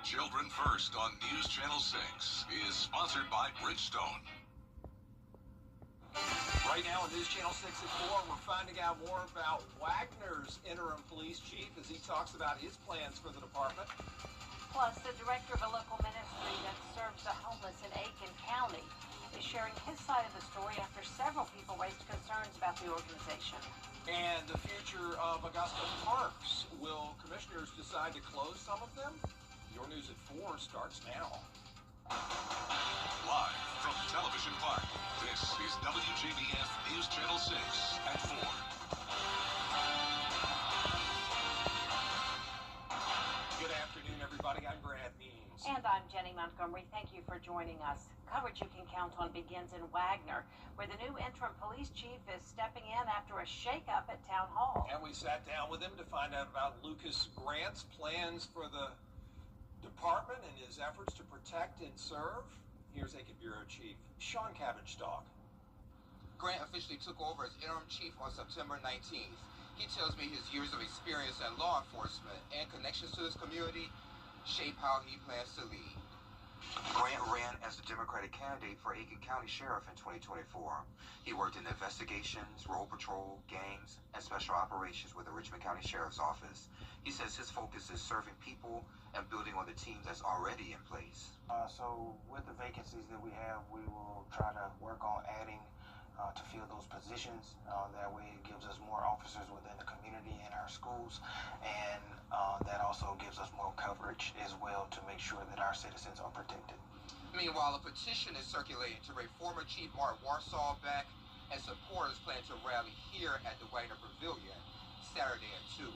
Children First on News Channel 6 is sponsored by Bridgestone. Right now on News Channel 6 at 4, we're finding out more about Wagner's interim police chief as he talks about his plans for the department. Plus, the director of a local ministry that serves the homeless in Aiken County is sharing his side of the story after several people raised concerns about the organization. And the future of Augusta parks. Will commissioners decide to close some of them? Your News at 4 starts now. Live from Television Park, this is WJBF News Channel 6 at 4. Good afternoon, everybody. I'm Brad Means. And I'm Jenny Montgomery. Thank you for joining us. Coverage you can count on begins in Wagner, where the new interim police chief is stepping in after a shakeup at Town Hall. And we sat down with him to find out about Lucas Grant's plans for the department and his efforts to protect and serve. Here's Aiken Bureau Chief Sean Cabbage-Dog. Grant officially took over as interim chief on September 19th. He tells me his years of experience in law enforcement and connections to this community shape how he plans to lead. Grant ran as the Democratic candidate for Aiken County Sheriff in 2024. He worked in investigations, road patrol, gangs, and special operations with the Richmond County Sheriff's Office. He says his focus is serving people and building on the team that's already in place. So with the vacancies that we have, we will try to work on adding to fill those positions. That way it gives us more officers within the community and our schools, and that also gives us more coverage as well to make sure that our citizens are protected. Meanwhile, a petition is circulating to bring former Chief Mark Warsaw back, and supporters plan to rally here at the Wagner Pavilion Saturday at 2.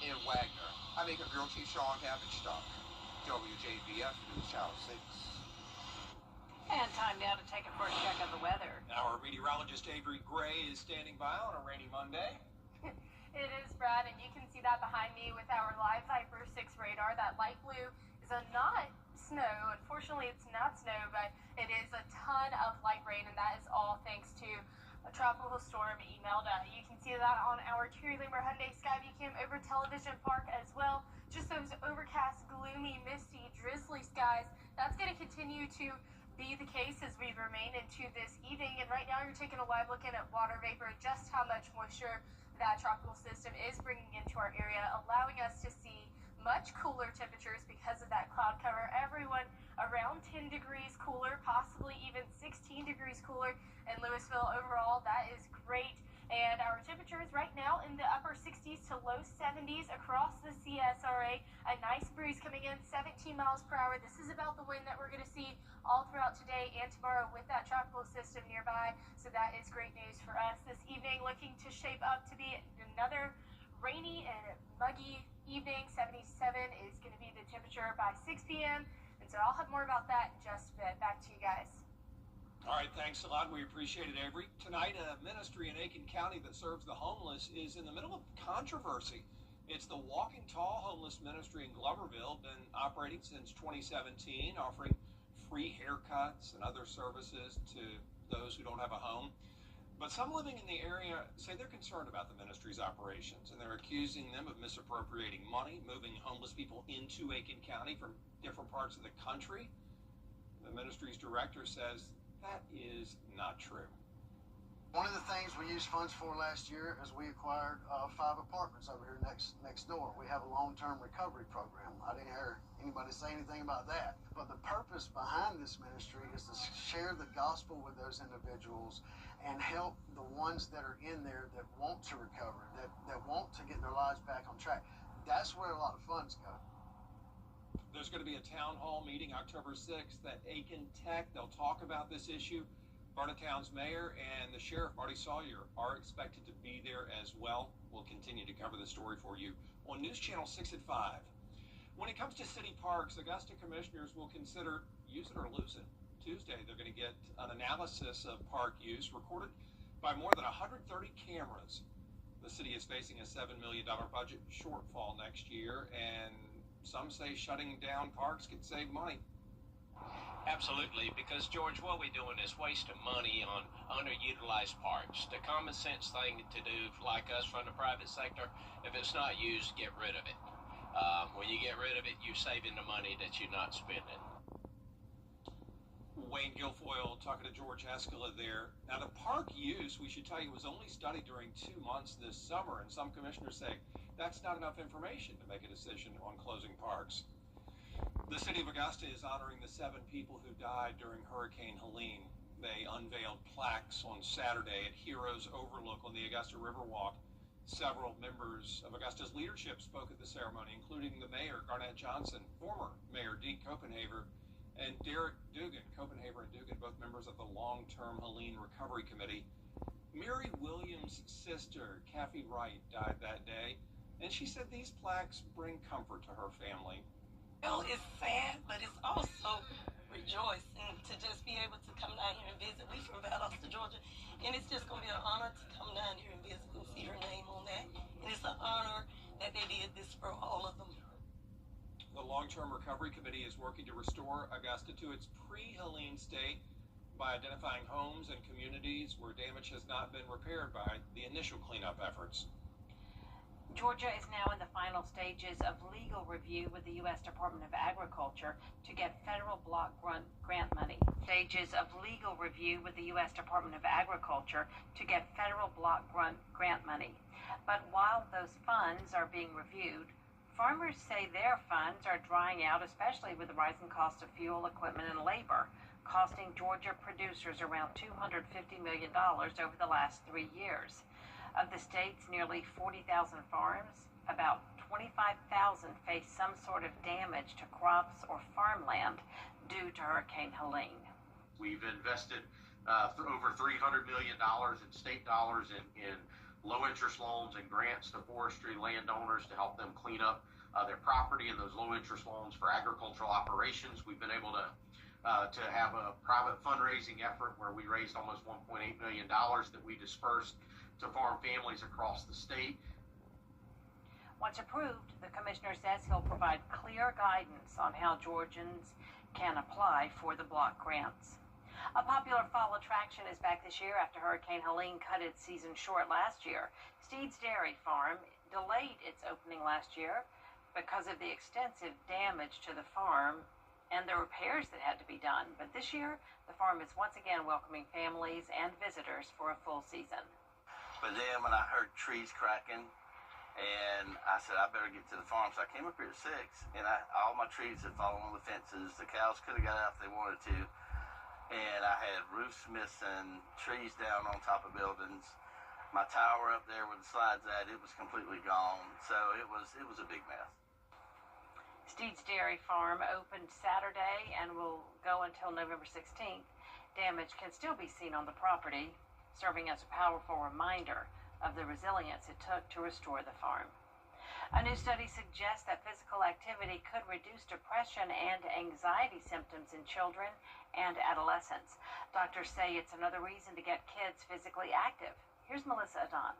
In Wagner, I'm Aiken Bureau Chief Sean Cabbage-Dog, WJBF News Channel 6. And time now to take a first check of the weather. Our meteorologist Avery Gray is standing by on a rainy Monday. It is, Brad, and you can see that behind me with our live Viper 6 radar. That light blue is not snow. Unfortunately, it's not snow, but it is a ton of light rain, and that is all thanks to a tropical storm Imelda. You can see that on our Terry Lamer Hyundai Skyview Cam over Television Park as well. Just those overcast, gloomy, misty, drizzly skies. That's going to continue to be the case as we remain into this evening. And right now you're taking a live look in at water vapor, just how much moisture that tropical system is bringing into our area, allowing us to see much cooler temperatures because of that cloud cover. Everyone around 10 degrees cooler, possibly even 16 degrees cooler in Louisville. Overall, that is great. And our temperatures right now in the upper 60s to low 70s across the CSRA. A nice breeze coming in, 17 miles per hour. This is about the wind that we're going to see all throughout today and tomorrow with that tropical system nearby. So that is great news for us. This evening looking to shape up to be another rainy and muggy evening. 77 is going to be the temperature by 6 p.m. And so I'll have more about that in just a bit. Back to you guys. All right, thanks a lot. We appreciate it, Avery. Tonight, a ministry in Aiken County that serves the homeless is in the middle of controversy. It's the Walking Tall Homeless Ministry in Gloverville, been operating since 2017, offering free haircuts and other services to those who don't have a home. But some living in the area say they're concerned about the ministry's operations, and they're accusing them of misappropriating money, moving homeless people into Aiken County from different parts of the country. The ministry's director says that is not true. One of the things we used funds for last year is we acquired 5 apartments over here next door. We have a long-term recovery program. I didn't hear anybody say anything about that. But the purpose behind this ministry is to share the gospel with those individuals and help the ones that are in there that want to recover, that want to get their lives back on track. That's where a lot of funds go. There's going to be a town hall meeting October 6th at Aiken Tech. They'll talk about this issue. Barnetown's mayor and the sheriff, Marty Sawyer, are expected to be there as well. We'll continue to cover the story for you on News Channel 6 at 5. When it comes to city parks, Augusta commissioners will consider use it or lose it. Tuesday, they're going to get an analysis of park use recorded by more than 130 cameras. The city is facing a $7 million budget shortfall next year, and some say shutting down parks could save money. Absolutely, because, George, what we're doing is wasting money on underutilized parks. The common sense thing to do, like us from the private sector, if it's not used, get rid of it. When you get rid rid of it, you're saving the money that you're not spending. Wayne Guilfoyle talking to George Haskella there. Now, the park use, we should tell you, was only studied during 2 months this summer, and some commissioners say that's not enough information to make a decision on closing parks. The city of Augusta is honoring the 7 people who died during Hurricane Helene. They unveiled plaques on Saturday at Heroes Overlook on the Augusta Riverwalk. Several members of Augusta's leadership spoke at the ceremony, including the mayor, Garnett Johnson, former Mayor Deke Copenhaver, and Derek Dugan. Copenhaver and Dugan, both members of the Long-Term Helene Recovery Committee. Mary Williams' sister, Kathy Wright, died that day, and she said these plaques bring comfort to her family. Well, it's sad, but it's also rejoicing to just be able to come down here and visit. We're from Valdosta, Georgia, and it's just going to be an honor to come down here and visit and see her name on that. And it's an honor that they did this for all of them. The Long-Term Recovery Committee is working to restore Augusta to its pre-Helene state by identifying homes and communities where damage has not been repaired by the initial cleanup efforts. Georgia is now in the final stages of legal review with the U.S. Department of Agriculture to get federal block grant money. Stages of legal review with the U.S. Department of Agriculture to get federal block grant money. But while those funds are being reviewed, farmers say their funds are drying out, especially with the rising cost of fuel, equipment, and labor, costing Georgia producers around $250 million over the last 3 years. Of the state's nearly 40,000 farms, about 25,000 face some sort of damage to crops or farmland due to Hurricane Helene. We've invested over $300 million in state dollars in low-interest loans and grants to forestry landowners to help them clean up their property, and those low-interest loans for agricultural operations. We've been able to have a private fundraising effort where we raised almost $1.8 million that we dispersed to farm families across the state. Once approved, the commissioner says he'll provide clear guidance on how Georgians can apply for the block grants. A popular fall attraction is back this year after Hurricane Helene cut its season short last year. Steed's Dairy Farm delayed its opening last year because of the extensive damage to the farm and the repairs that had to be done. But this year, the farm is once again welcoming families and visitors for a full season. But then when I heard trees cracking, and I said, I better get to the farm. So I came up here at 6, and all my trees had fallen on the fences. The cows could have got out if they wanted to. And I had roofs missing, trees down on top of buildings. My tower up there where the slide's at, it was completely gone. So it was a big mess. Steed's Dairy Farm opened Saturday and will go until November 16th. Damage can still be seen on the property, serving as a powerful reminder of the resilience it took to restore the farm. A new study suggests that physical activity could reduce depression and anxiety symptoms in children and adolescents. Doctors say it's another reason to get kids physically active. Here's Melissa Adon.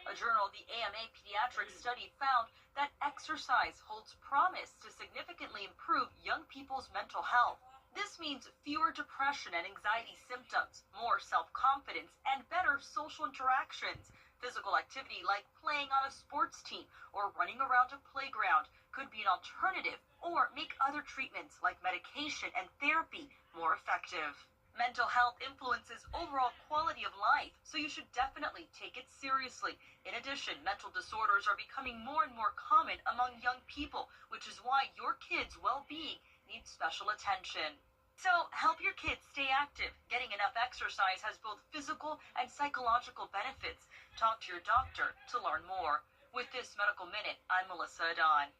A journal of the AMA Pediatrics study found that exercise holds promise to significantly improve young people's mental health. This means fewer depression and anxiety symptoms, more self-confidence, and better social interactions. Physical activity like playing on a sports team or running around a playground could be an alternative or make other treatments like medication and therapy more effective. Mental health influences overall quality of life, so you should definitely take it seriously. In addition, mental disorders are becoming more and more common among young people, which is why your kids' well-being needs special attention. So help your kids stay active. Getting enough exercise has both physical and psychological benefits. Talk to your doctor to learn more. With this Medical Minute, I'm Melissa Adon.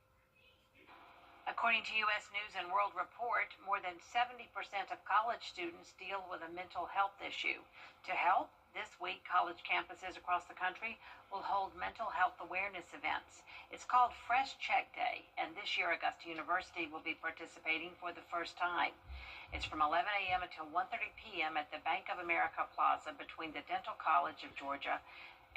According to U.S. News and World Report, more than 70% of college students deal with a mental health issue. To help, this week, college campuses across the country will hold mental health awareness events. It's called Fresh Check Day, and this year Augusta University will be participating for the first time. It's from 11 a.m. until 1:30 p.m. at the Bank of America Plaza between the Dental College of Georgia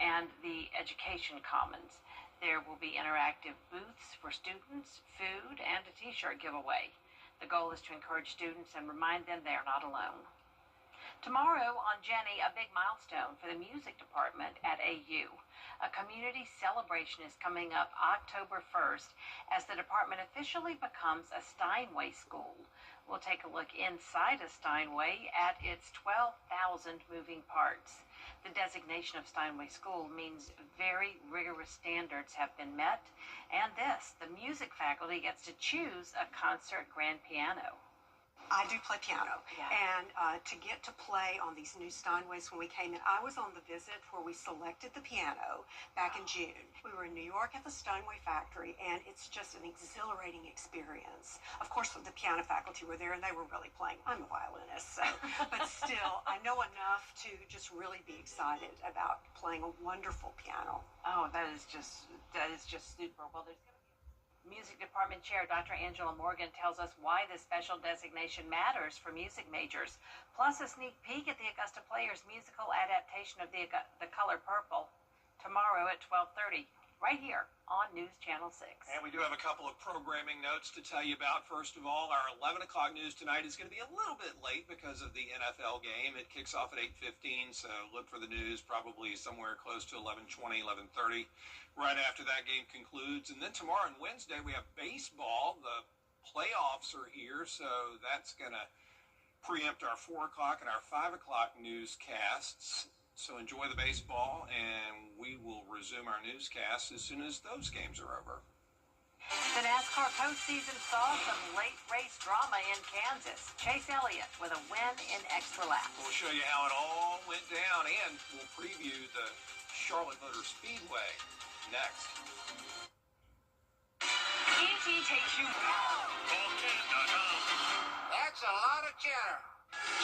and the Education Commons. There will be interactive booths for students, food, and a t-shirt giveaway. The goal is to encourage students and remind them they are not alone. Tomorrow on Jenny, a big milestone for the music department at AU. A community celebration is coming up October 1st as the department officially becomes a Steinway school. We'll take a look inside a Steinway at its 12,000 moving parts. The designation of Steinway School means very rigorous standards have been met, and the music faculty gets to choose a concert grand piano. I do play piano, and to get to play on these new Steinways when we came in, I was on the visit where we selected the piano back in June. We were in New York at the Steinway factory, and it's just an exhilarating experience. Of course, the piano faculty were there, and they were really playing. I'm a violinist, so, but still, I know enough to just really be excited about playing a wonderful piano. Oh, that is just super. Well, there's Music Department Chair Dr. Angela Morgan tells us why this special designation matters for music majors, plus a sneak peek at the Augusta Players musical adaptation of The Color Purple tomorrow at 12:30, right here on News Channel 6. And we do have a couple of programming notes to tell you about. First of all, our 11 o'clock news tonight is going to be a little bit late because of the NFL game. It kicks off at 8:15, so look for the news probably somewhere close to 11:20, 11:30. Right after that game concludes. And then tomorrow and Wednesday, we have baseball. The playoffs are here, so that's going to preempt our 4 o'clock and our 5 o'clock newscasts. So enjoy the baseball, and we will resume our newscasts as soon as those games are over. The NASCAR postseason saw some late race drama in Kansas. Chase Elliott with a win in extra laps. We'll show you how it all went down, and we'll preview the Charlotte Motor Speedway next. ET takes you. That's a lot of cheddar.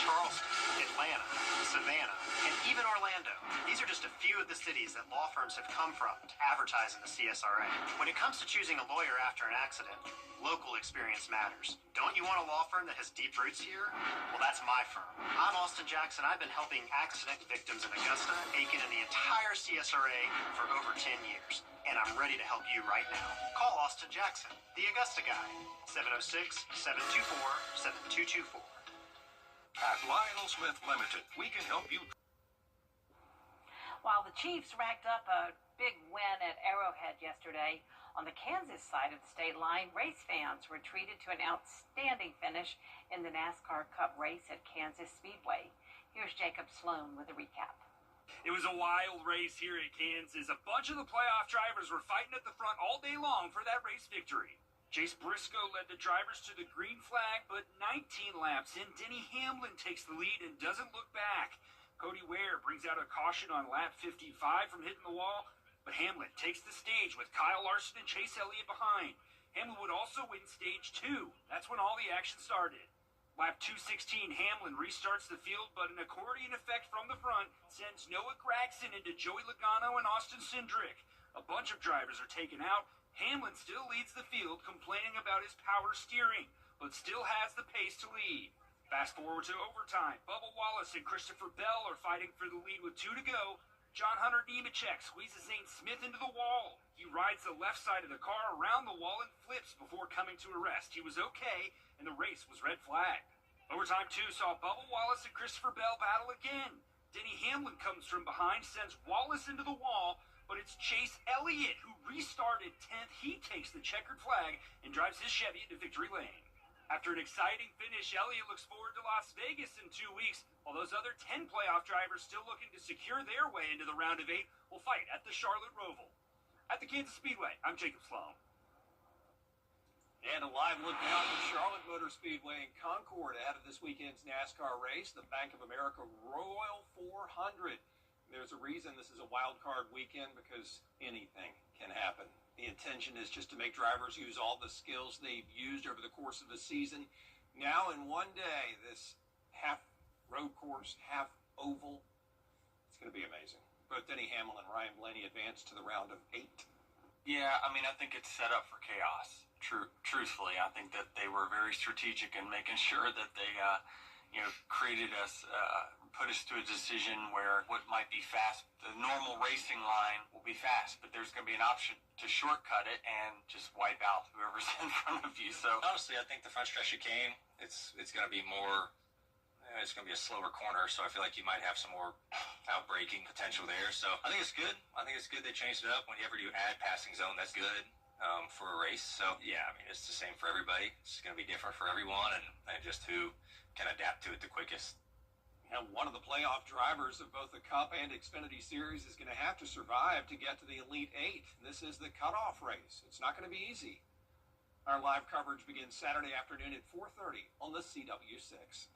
Charleston, Atlanta, Savannah, and even Orlando. These are just a few of the cities that law firms have come from to advertise in the CSRA. When it comes to choosing a lawyer after an accident, local experience matters. Don't you want a law firm that has deep roots here? Well, that's my firm. I'm Austin Jackson. I've been helping accident victims in Augusta, Aiken, and the entire CSRA for over 10 years. And I'm ready to help you right now. Call Austin Jackson, the Augusta guy. 706-724-7224. At Lionel Smith Limited, we can help you. While the Chiefs racked up a big win at Arrowhead yesterday, on the Kansas side of the state line, race fans were treated to an outstanding finish in the NASCAR Cup race at Kansas Speedway. Here's Jacob Sloan with a recap. It was a wild race here at Kansas. A bunch of the playoff drivers were fighting at the front all day long for that race victory. Chase Briscoe led the drivers to the green flag, but 19 laps in, Denny Hamlin takes the lead and doesn't look back. Cody Ware brings out a caution on lap 55 from hitting the wall, but Hamlin takes the stage with Kyle Larson and Chase Elliott behind. Hamlin would also win stage 2. That's when all the action started. Lap 216, Hamlin restarts the field, but an accordion effect from the front sends Noah Gragson into Joey Logano and Austin Cindric. A bunch of drivers are taken out. Hamlin still leads the field, complaining about his power steering, but still has the pace to lead. Fast forward to overtime. Bubba Wallace and Christopher Bell are fighting for the lead with 2 to go. John Hunter Nemechek squeezes Zane Smith into the wall. He rides the left side of the car around the wall and flips before coming to a rest. He was okay, and the race was red flagged. Overtime 2 saw Bubba Wallace and Christopher Bell battle again. Denny Hamlin comes from behind, sends Wallace into the wall, but it's Chase Elliott who restarted 10th. He takes the checkered flag and drives his Chevy into victory lane. After an exciting finish, Elliott looks forward to Las Vegas in 2 weeks, while those other 10 playoff drivers still looking to secure their way into the round of 8 will fight at the Charlotte Roval. At the Kansas Speedway, I'm Jacob Sloan. And a live look now at the Charlotte Motor Speedway in Concord ahead of this weekend's NASCAR race, the Bank of America Royal 400. There's a reason this is a wild card weekend, because anything can happen. The intention is just to make drivers use all the skills they've used over the course of the season. Now in one day, this half road course, half oval, it's going to be amazing. Both Denny Hamlin and Ryan Blaney advanced to the round of 8. Yeah, I mean, I think it's set up for chaos. Truthfully, I think that they were very strategic in making sure that they, created us, put us to a decision where what might be fast, the normal racing line will be fast, but there's going to be an option to shortcut it and just wipe out whoever's in front of you. So honestly, I think the front stretch chicane, it's going to be more It's going to be a slower corner, so I feel like you might have some more outbreaking potential there. So I think it's good. I think it's good they changed it up. Whenever you add passing zone, that's good for a race. So, yeah, I mean, it's the same for everybody. It's going to be different for everyone, and just who can adapt to it the quickest. And one of the playoff drivers of both the Cup and Xfinity Series is going to have to survive to get to the Elite Eight. This is the cutoff race. It's not going to be easy. Our live coverage begins Saturday afternoon at 4:30 on the CW6.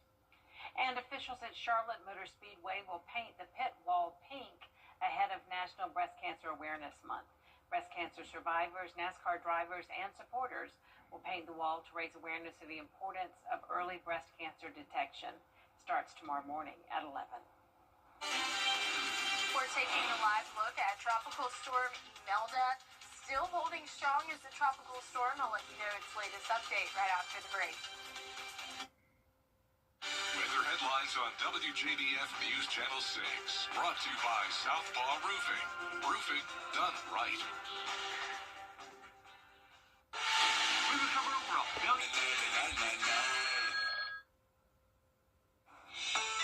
And officials at Charlotte Motor Speedway will paint the pit wall pink ahead of National Breast Cancer Awareness Month. Breast cancer survivors, NASCAR drivers, and supporters will paint the wall to raise awareness of the importance of early breast cancer detection. Starts tomorrow morning at 11. We're taking a live look at Tropical Storm Imelda. Still holding strong as the tropical storm. I'll let you know its latest update right after the break. Weather headlines on WJBF News Channel 6. Brought to you by Southpaw Roofing. Roofing done right. We recover over $1 billion.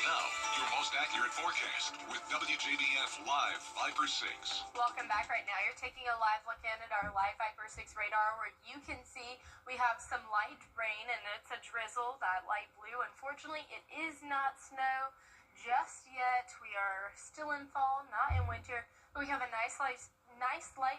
Now, your most accurate forecast with WJBF Live Viper 6. Welcome back. Right now, you're taking a live look in at our live Viper 6 radar, where you can see we have some light rain, and it's a drizzle, that light blue. Unfortunately, it is not snow just yet. We are still in fall, not in winter, but we have a nice light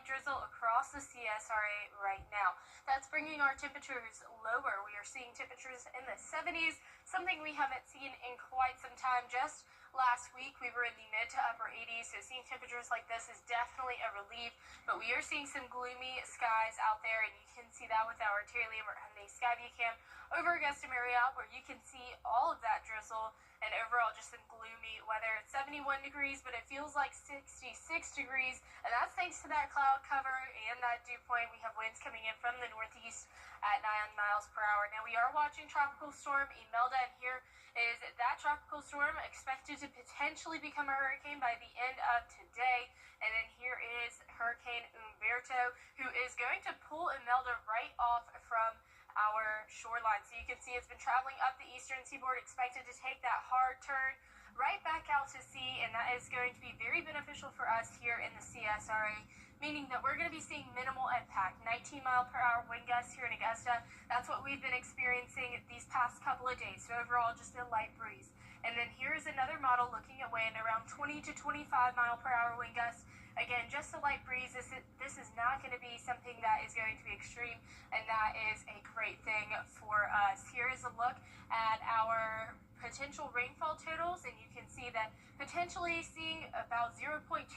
drizzle across the CSRA right now. That's bringing our temperatures lower. We are seeing temperatures in the 70s, something we haven't seen in quite some time. Just last week, we were in the mid to upper 80s, so seeing temperatures like this is definitely a relief, but we are seeing some gloomy skies out there, and you can see that with our Terry Lambert Hyundai Skyview Cam over Augusta Marriott, where you can see all of that drizzle, and overall just some gloomy weather. It's 71 degrees, but it feels like 66 degrees, and that's thanks to that cloud cover and that dew point. We have winds coming in from the northeast at 9 miles per hour. Now, we are watching Tropical Storm Imelda, and here is that tropical storm expected to potentially become a hurricane by the end of today. And then here is Hurricane Umberto, who is going to pull Imelda right off from our shoreline. So you can see it's been traveling up the eastern seaboard, expected to take that hard turn right back out to sea, and that is going to be very beneficial for us here in the CSRA, meaning that we're going to be seeing minimal impact. 19-mile-per-hour wind gusts here in Augusta. That's what we've been experiencing these past couple of days. So overall, just a light breeze. And then here's another model looking at wind around 20 to 25-mile-per-hour wind gusts. Again, just a light breeze. This is not going to be something that is going to be extreme, and that is a great thing for us. Here is a look at our potential rainfall totals, and you can see that potentially seeing about 0.27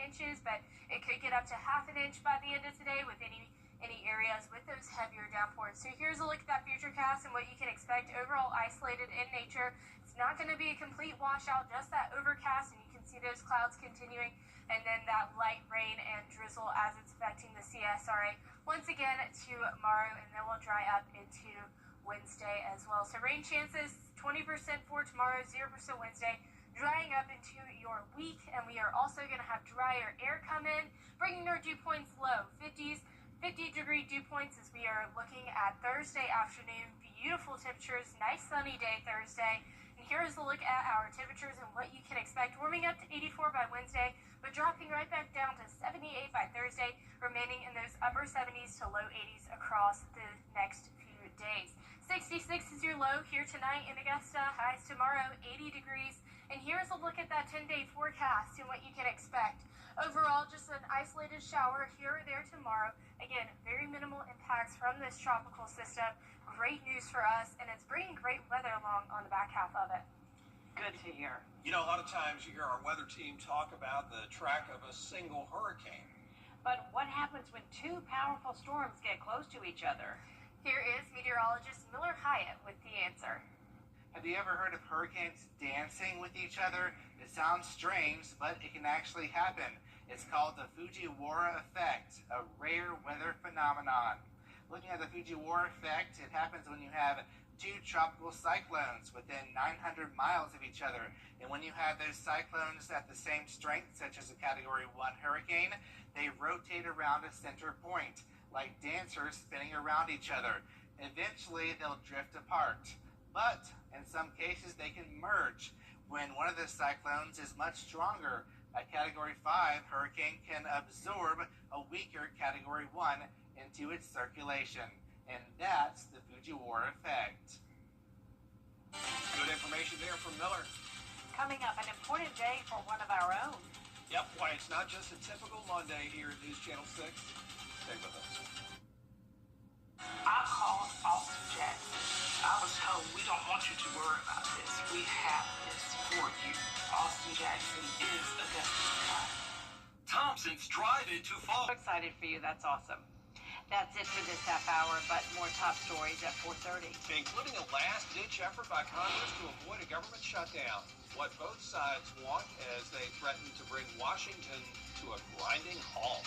inches, but it could get up to half an inch by the end of today with any areas with those heavier downpours. So here's a look at that futurecast and what you can expect overall isolated in nature. It's not going to be a complete washout, just that overcast, and you can see those clouds continuing, and then that light rain and drizzle as it's affecting the CSRA once again tomorrow, and then we'll dry up into Wednesday as well. So rain chances 20% for tomorrow, 0% Wednesday, drying up into your week, and we are also going to have drier air come in, bringing our dew points low, 50-degree dew points as we are looking at Thursday afternoon. Beautiful temperatures, nice sunny day Thursday. And here is a look at our temperatures and what you can expect. Warming up to 84 by Wednesday, but dropping right back down to 78 by Thursday, remaining in those upper 70s to low 80s across the next few days. 66 is your low here tonight in Augusta. Highs tomorrow, 80 degrees. And here's a look at that 10-day forecast and what you can expect. Overall, just an isolated shower here or there tomorrow. Again, very minimal impacts from this tropical system. Great news for us, and it's bringing great weather along on the back half of it. Good to hear. You know, a lot of times you hear our weather team talk about the track of a single hurricane. But what happens when two powerful storms get close to each other? Here is meteorologist Miller Hyatt with the answer. Have you ever heard of hurricanes dancing with each other? It sounds strange, but it can actually happen. It's called the Fujiwara effect, a rare weather phenomenon. Looking at the Fujiwara effect, it happens when you have two tropical cyclones within 900 miles of each other. And when you have those cyclones at the same strength, such as a Category 1 hurricane, they rotate around a center point, like dancers spinning around each other. Eventually, they'll drift apart. but in some cases they can merge. When one of the cyclones is much stronger, a Category 5 hurricane can absorb a weaker Category 1 into its circulation, and that's the Fujiwara effect. Good information there from Miller. Coming up, an important day for one of our own. Yep, why it's not just a typical Monday here at News Channel 6. Stay with us. I called Austin Jackson. I was told, we don't want you to worry about this. We have this for you. Austin Jackson is Augusta's guy. Thompson's driving to fall. So excited for you. That's awesome. That's it for this half hour, but more top stories at 4:30. Including a last-ditch effort by Congress to avoid a government shutdown. What both sides want as they threaten to bring Washington to a grinding halt.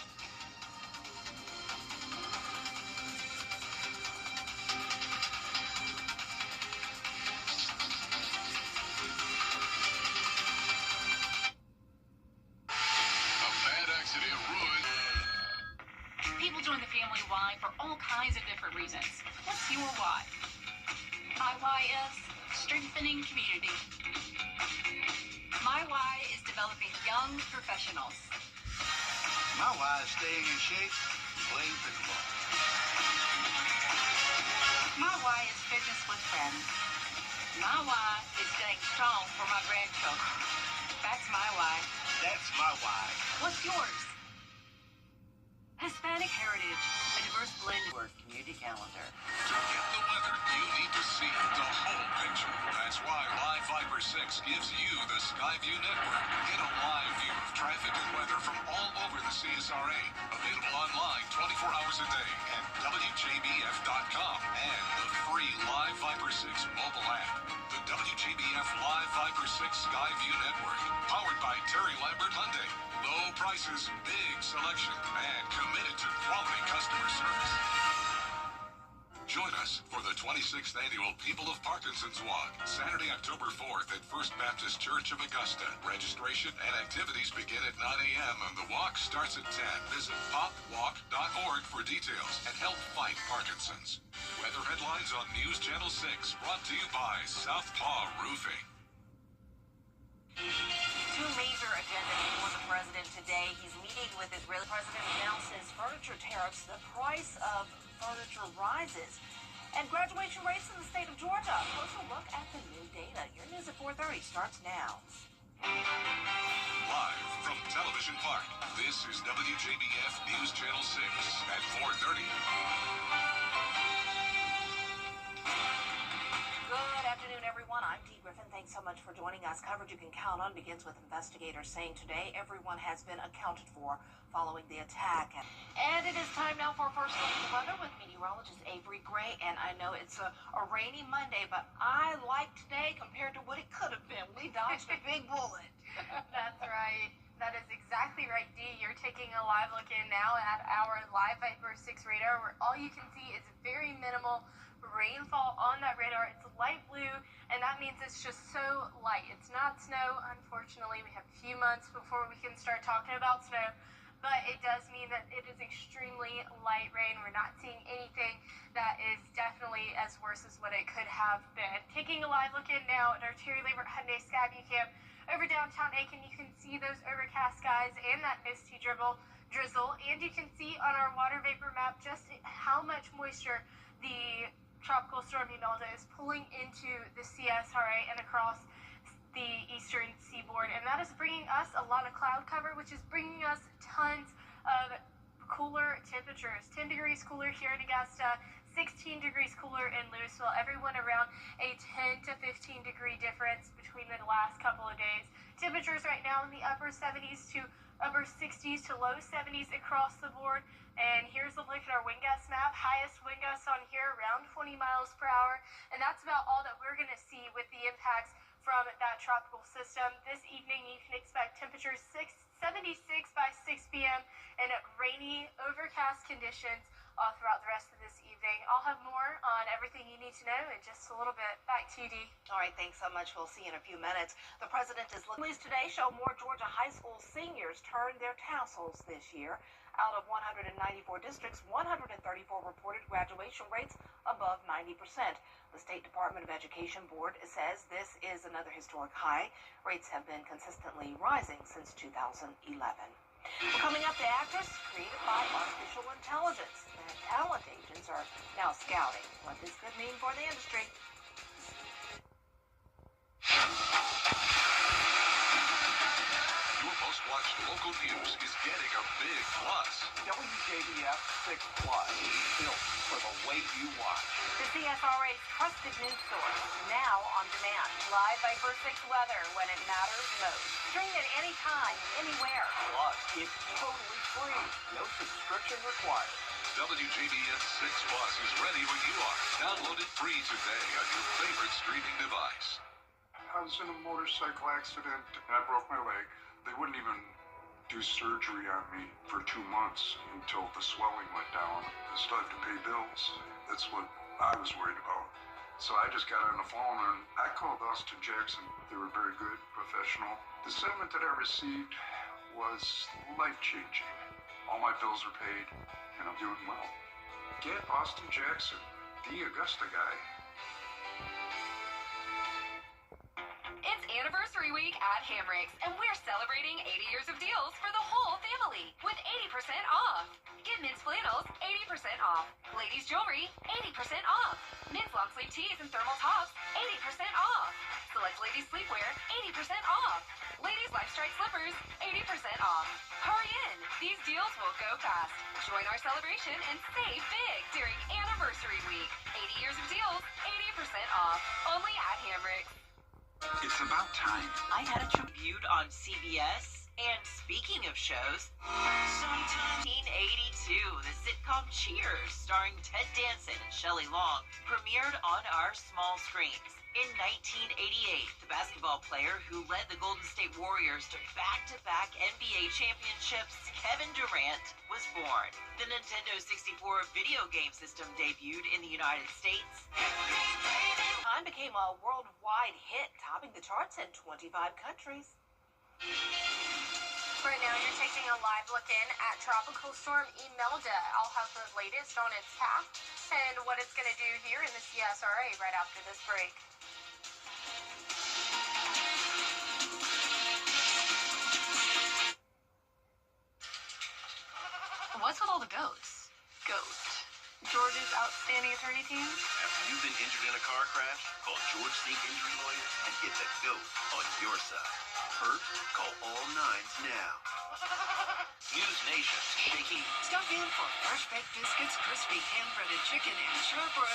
People join the family why for all kinds of different reasons. What's your why? My why is strengthening community. My why is developing young professionals. My why is staying in shape, playing pickleball. My why is fitness with friends. My why is staying strong for my grandchildren. That's my why. That's my why. What's yours? Hispanic heritage, a diverse blend of community calendar. To get the weather, you need to see the whole picture. That's why Live Viper 6 gives you the Skyview network. Get a live view of traffic and weather from all over the CSRA. Available online 24 hours a day at WJBF.com and the free Live Viper 6 mobile app. The WJBF Live Viper 6 Skyview network. Powered by Terry Lambert Hyundai. Low prices, big selection, and committed to quality customer service. Join us for the 26th Annual People of Parkinson's Walk, Saturday, October 4th at First Baptist Church of Augusta. Registration and activities begin at 9 a.m. and the walk starts at 10. Visit popwalk.org for details and help fight Parkinson's. Weather headlines on News Channel 6, brought to you by Southpaw Roofing. Two major agendas for the president today. He's meeting with Israeli president, announces furniture tariffs. The price of furniture rises. And graduation rates in the state of Georgia. Closer look at the new data. Your news at 4:30 starts now. Live from Television Park, this is WJBF News Channel 6 at 4:30. Good afternoon, everyone. I'm Dee Griffin. Thanks so much for joining us. Coverage you can count on begins with investigators saying today everyone has been accounted for following the attack. And it is time now for our first look at the weather with meteorologist Avery Gray. And I know it's a rainy Monday, but I like today compared to what it could have been. We dodged a big bullet. That's right. That is exactly right, Dee. You're taking a live look in now at our Live Viper 6 radar, where all you can see is very minimal rainfall on that radar. It's light blue, and that means it's just so light. It's not snow, unfortunately. We have a few months before we can start talking about snow, but it does mean that it is extremely light rain. We're not seeing anything that is definitely as worse as what it could have been. Taking a live look in now at our Terry Lambert Hyundai Skyview Camp over downtown Aiken, you can see those overcast skies and that misty drizzle, and you can see on our water vapor map just how much moisture the tropical storm Imelda is pulling into the CSRA and across the eastern seaboard, and that is bringing us a lot of cloud cover, which is bringing us tons of cooler temperatures. 10 degrees cooler here in Augusta, 16 degrees cooler in Louisville. Everyone around a 10 to 15 degree difference between the last couple of days. Temperatures right now in the upper 70s to upper 60s to low 70s across the board. And here's a look at our wind gust map. Highest wind gusts on here around 20 miles per hour. And that's about all that we're going to see with the impacts from that tropical system. This evening, you can expect temperatures 76 by 6 p.m. and rainy, overcast conditions all throughout the rest of this evening. I'll have more on everything you need to know in just a little bit. Back to you, Dee. All right, thanks so much. We'll see you in a few minutes. The president is looking. Today show more Georgia high school seniors turn their tassels this year. Out of 194 districts, 134 reported graduation rates above 90%. The State Department of Education Board says this is another historic high. Rates have been consistently rising since 2011. Well, coming up, the actress created by artificial intelligence. The talent agents are now scouting what this could mean for the industry. Your most watched local news is getting a big plus. WJBF 6 Plus, built for the way you watch. The CSRA's trusted news source, now on demand. Live Viper 6 weather when it matters most. Stream it anytime, anywhere. Plus, it's totally free. No subscription required. WJBF 6 Plus is ready when you are. Download it free today on your favorite streaming device. I was in a motorcycle accident and I broke my leg. They wouldn't even do surgery on me for 2 months until the swelling went down. I still had to pay bills. That's what I was worried about. So I just got on the phone and I called Austin Jackson. They were very good, professional. The settlement that I received was life-changing. All my bills are paid and I'm doing well. Get Austin Jackson, the Augusta guy. It's anniversary week at Hamrick's, and we're celebrating 80 years of deals for the whole family with 80% off. Get men's flannels, 80% off. Ladies' jewelry, 80% off. Men's long sleeve tees and thermal tops, 80% off. Select ladies' sleepwear, 80% off. Ladies' life strike slippers, 80% off. Hurry in, these deals will go fast. Join our celebration and save big during anniversary week. 80 years of deals, 80% off. Only at Hamrick's. It's about time. I had a tribute on CBS. And speaking of shows, sometime 1982, the sitcom Cheers, starring Ted Danson and Shelley Long, premiered on our small screens. In 1988, the basketball player who led the Golden State Warriors to back-to-back NBA championships, Kevin Durant, was born. The Nintendo 64 video game system debuted in the United States. Time became a worldwide hit, topping the charts in 25 countries. Right now, you're taking a live look in at Tropical Storm Imelda. I'll have the latest on its path and what it's going to do here in the CSRA right after this break. What's with all the goats? Goat. George's outstanding attorney team? After you've been injured in a car crash, call George Sink Injury Lawyers and get the GOAT on your side. Hurt? Call all nines now. News Nation shaking. Stop in for fresh baked biscuits, crispy hand-breaded chicken, and sharper 100%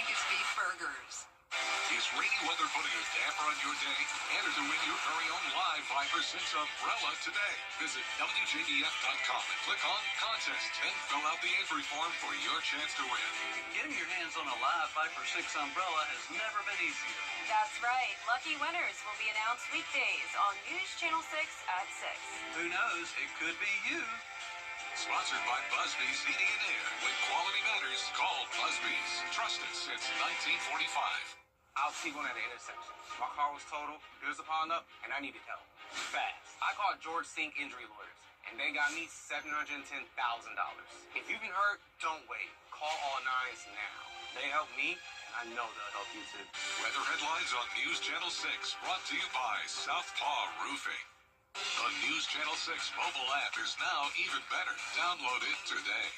Angus beef burgers. Is rainy weather putting a damper on your day? Enter to win your very own live Viper 6 umbrella today. Visit WJBF.com and click on Contest and fill out the entry form for your chance to win. Getting your hands on a live Viper 6 umbrella has never been easier. That's right. Lucky winners will be announced weekdays on News Channel 6 at 6. Who knows? It could be you. Sponsored by Busby's Heating and Air. When quality matters, call Busby's. Trusted since 1945. I was T-going at the intersection. My car was totaled, bills are piling up, and I needed help. Fast. I called George Sink Injury Lawyers, and they got me $710,000. If you've been hurt, don't wait. Call all nines now. They helped me, and I know they'll help you too. Weather headlines on News Channel 6, brought to you by Southpaw Roofing. The News Channel 6 mobile app is now even better. Download it today.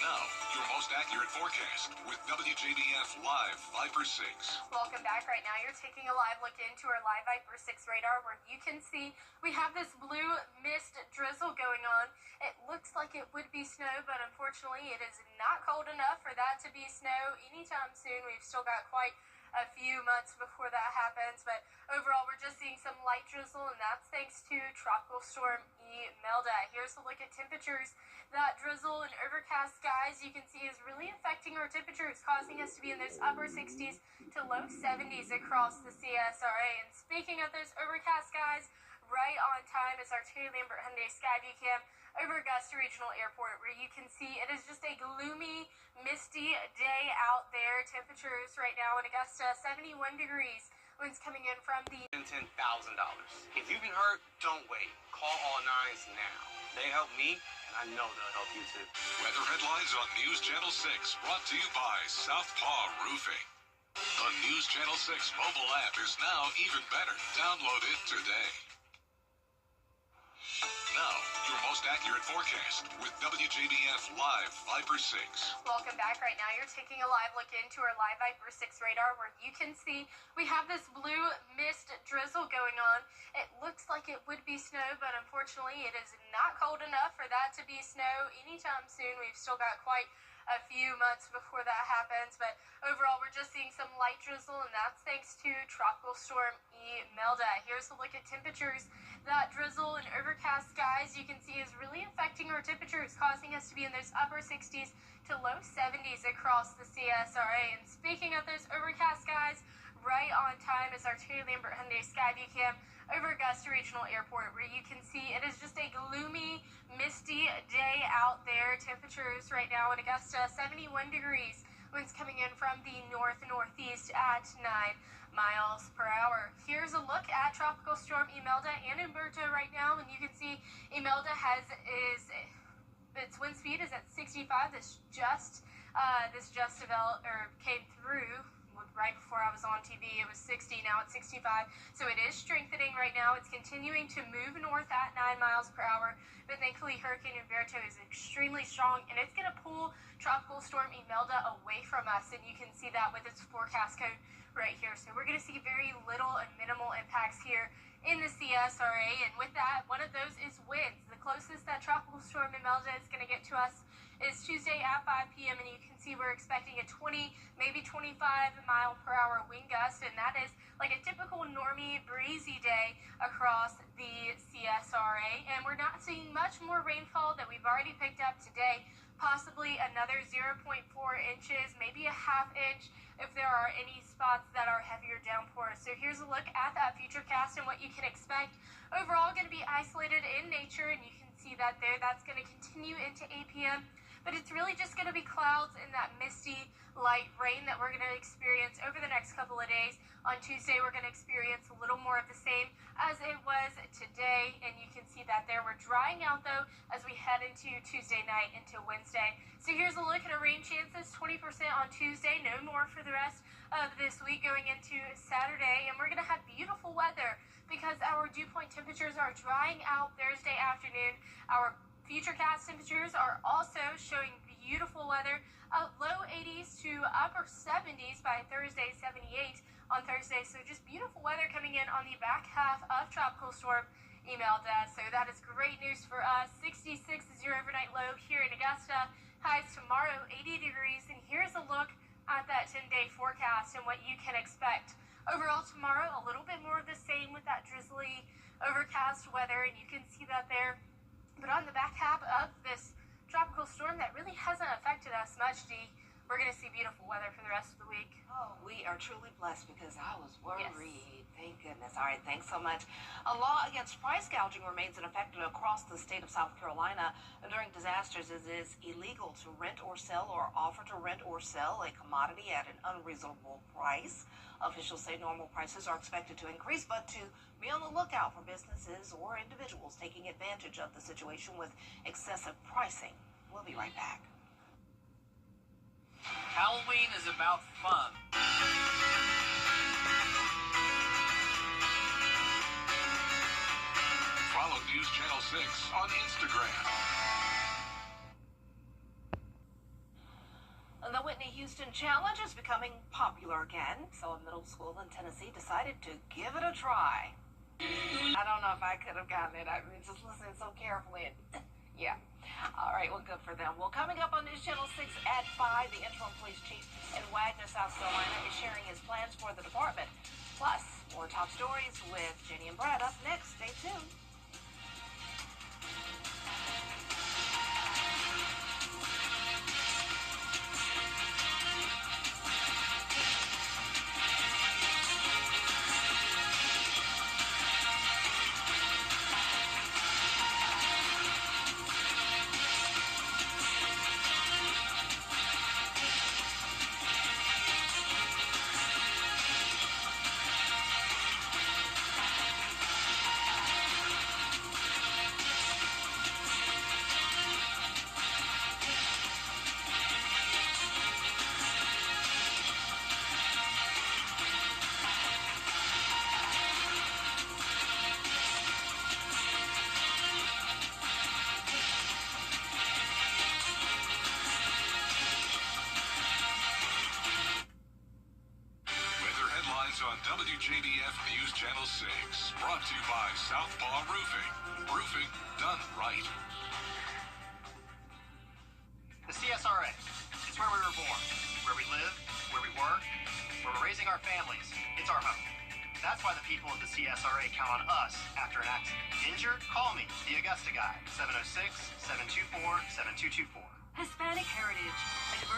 Now, your most accurate forecast with WJBF Live Viper 6. Welcome back. Right now, you're taking a live look into our live Viper 6 radar where you can see we have this blue mist drizzle going on. It looks like it would be snow, but unfortunately, it is not cold enough for that to be snow anytime soon. We've still got quite a few months before that happens, but overall, we're just seeing some light drizzle, and that's thanks to Tropical Storm Imelda. Here's a look at temperatures. That drizzle and overcast skies you can see is really affecting our temperatures, causing us to be in those upper 60s to low 70s across the CSRA. And speaking of those overcast skies, right on time is our Terry Lambert Hyundai Skyview Cam over Augusta Regional Airport, where you can see it is just a gloomy, misty day out there. Temperatures right now in Augusta, 71 degrees. Winds coming in from the $10,000. If you've been hurt, don't wait. Call all nines now. They help me, and I I know they'll help you too. Weather headlines on News Channel 6, brought to you by Southpaw Roofing. The News Channel 6 mobile app is now even better. Download it today. Now, your most accurate forecast with WJBF Live Viper 6. Welcome back. Right now, you're taking a live look into our Live Viper 6 radar, where you can see we have this blue mist drizzle going on. It looks like it would be snow, but unfortunately, it is not cold enough for that to be snow anytime soon. We've still got quite a few months before that happens, but overall we're just seeing some light drizzle, and that's thanks to Tropical Storm Imelda. Here's a look at temperatures. That drizzle and overcast skies you can see is really affecting our temperatures, causing us to be in those upper 60s to low 70s across the CSRA. And speaking of those overcast skies, right on time is our Terry Lambert Hyundai Skyview Cam over Augusta Regional Airport, where you can see it is just a gloomy, misty day out there. Temperatures right now in Augusta, 71 degrees. Winds coming in from the north-northeast at 9 miles per hour. Here's a look at Tropical Storm Imelda and Umberto right now, and you can see Imelda its wind speed is at 65. This just developed or came through right before I was on TV. It was 60, now it's 65. So it is strengthening right now. It's continuing to move north at 9 miles per hour. But thankfully, Hurricane Umberto is extremely strong, and it's going to pull Tropical Storm Imelda away from us. And you can see that with its forecast code right here. So we're going to see very little and minimal impacts here in the CSRA. And with that, one of those is winds. The closest that Tropical Storm Imelda is going to get to us is Tuesday at 5 p.m. and you can see we're expecting a 20, maybe 25 mile per hour wind gust, and that is like a typical normie breezy day across the CSRA. And we're not seeing much more rainfall that we've already picked up today, possibly another 0.4 inches, maybe a half inch if there are any spots that are heavier downpours. So here's a look at that futurecast and what you can expect. Overall, going to be isolated in nature, and you can see that there. That's going to continue into 8 p.m. But it's really just going to be clouds and that misty light rain that we're going to experience over the next couple of days. On Tuesday, we're going to experience a little more of the same as it was today. And you can see that there. We're drying out, though, as we head into Tuesday night into Wednesday. So here's a look at our rain chances. 20% on Tuesday, no more for the rest of this week going into Saturday. And we're going to have beautiful weather because our dew point temperatures are drying out Thursday afternoon. Our futurecast temperatures are also showing beautiful weather, low 80s to upper 70s by Thursday, 78 on Thursday. So just beautiful weather coming in on the back half of Tropical Storm Imelda. So that is great news for us. 66 is your overnight low here in Augusta. Highs tomorrow, 80 degrees. And here's a look at that 10-day forecast and what you can expect. Overall tomorrow, a little bit more of the same with that drizzly, overcast weather, and you can see that there. But on the back half of this tropical storm that really hasn't affected us much, Dee, we're going to see beautiful weather for the rest of the week. Oh, we are truly blessed because I was worried. Yes. Thank goodness. All right, thanks so much. A law against price gouging remains in effect across the state of South Carolina. During disasters, it is illegal to rent or sell or offer to rent or sell a commodity at an unreasonable price. Officials say normal prices are expected to increase, but to be on the lookout for businesses or individuals taking advantage of the situation with excessive pricing. We'll be right back. Halloween is about fun. Follow News Channel 6 on Instagram. The Whitney Houston Challenge is becoming popular again, so a middle school in Tennessee decided to give it a try. I don't know if I could have gotten it. I mean, just listening so carefully. Yeah. All right, well, good for them. Well, coming up on News Channel 6 at 5, the interim police chief in Wagner, South Carolina, is sharing his plans for the department. Plus, more top stories with Jenny and Brad up next. Stay tuned. WJBF News Channel 6. Brought to you by Southpaw Roofing. Roofing done right. The CSRA. It's where we were born, where we live, where we work, where we're raising our families. It's our home. That's why the people of the CSRA count on us after an accident. Injured? Call me, the Augusta Guy, 706-724-7224. Hispanic Heritage, a diverse